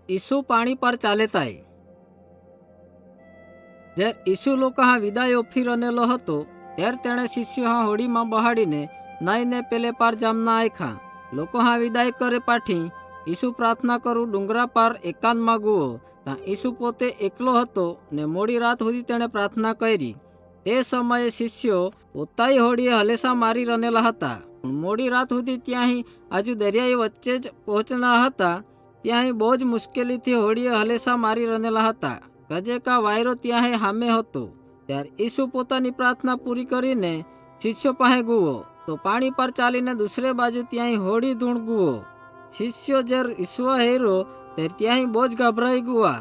ઈસુ પાણી પર ચાલેતાય। જ્યારે ઈસુ લોકો હા વિદાય ઓફી રનેલો હતો ત્યારે તેણે શિષ્યો હા હોડીમાં બહાડીને નાઈને પેલે પાર જામના આયખા। લોકો હા વિદાય કરે પાઠી ઈસુ પ્રાર્થના કરું ડુંગરા પાર એકાંતમાં ગુઓ। ત્યાં ઈસુ પોતે એકલો હતો ને મોડી રાત સુધી તેણે પ્રાર્થના કરી। તે સમયે શિષ્યો પોતાની હોડીએ હલેસા મારી રનેલા હતા, પણ મોડી રાત સુધી ત્યાંથી આજુ દરિયાઈ વચ્ચે જ પહોંચના હતા। ત્યાંથી બહુ જ મુશ્કેલીથી હોડીએ હલેસા મારી રનેલા હતા, ગજેકા વાયરો ત્યાંથી સામે હતો। ત્યારે ઈસુ પોતાની પ્રાર્થના પૂરી કરીને શિષ્યો પાસે ગુઓ તો પાણી પર ચાલીને દૂસરે બાજુ ત્યાંથી હોડી ધૂણ ગુઓ। શિષ્યો જ્યારે ઈસુ હેરો ત્યારે ત્યાંથી બહુ જ ગભરાઈ ગુआ,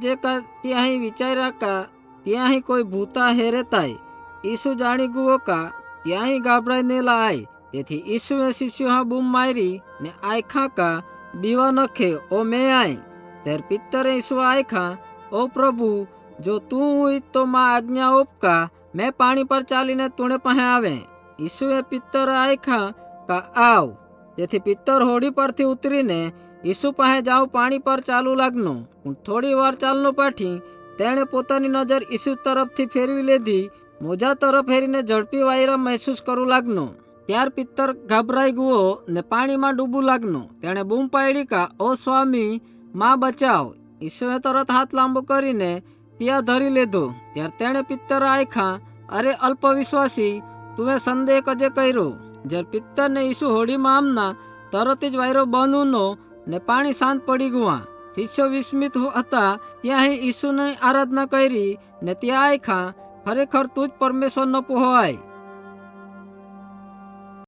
ગજેકા ત્યાંથી વિચાર્યા કા ત્યાંથી કોઈ ભૂતા હેરેતાય। ઈસુ જાણી ગુઓ કા ત્યાંથી ગભરાઈ ને લાય, તેથી ઈસુએ શિષ્યો હા બૂમ મારી ને આયખા કા બીવા નખે ઓ મેં આય। ત્યારે પિત્તરે ઈસુ આયખા, ઓ પ્રભુ, જો તું હોય તો માં આજ્ઞા ઓપકા મેં પાણી પર ચાલીને તુણે પાસે આવે। ઈસુએ પિત્તર આયખા કા આવ, તેથી પિત્તર હોડી પરથી ઉતરીને ઈસુ પાસે જાવ પાણી પર ચાલુ લાગનો। પણ થોડી વાર ચાલનો પાઠી તેણે પોતાની નજર ઈસુ તરફથી ફેરવી લીધી, મોજા તરફ ફેરીને ઝડપી વાયરા મહેસૂસ કરું લાગનો। ત્યાર પિત્તર ગભરાઈ ગુઓ ને પાણીમાં ડૂબું લાગનો। તેણે બૂમ પાડી કા ઓ સ્વામી, માં બચાવ। ઈસુએ તરત હાથ લાંબો કરીને ત્યાં ધરી લીધો। ત્યારે તેણે પિત્તર આયખા, અરે અલ્પવિશ્વાસી, તુએ સંદેહ કજે કર્યો। જ્યારે પિત્તરને ઈસુ હોડીમાં આમના તરત જ વાયરો બંધ ઉનો ને પાણી શાંત પડી ગુઆ। શિષ્યો વિસ્મિત હતા, ત્યાંથી ઈસુની આરાધના કરી ને ત્યાં આયખા, ખરેખર તું જ પરમેશ્વરનો પોહો આય।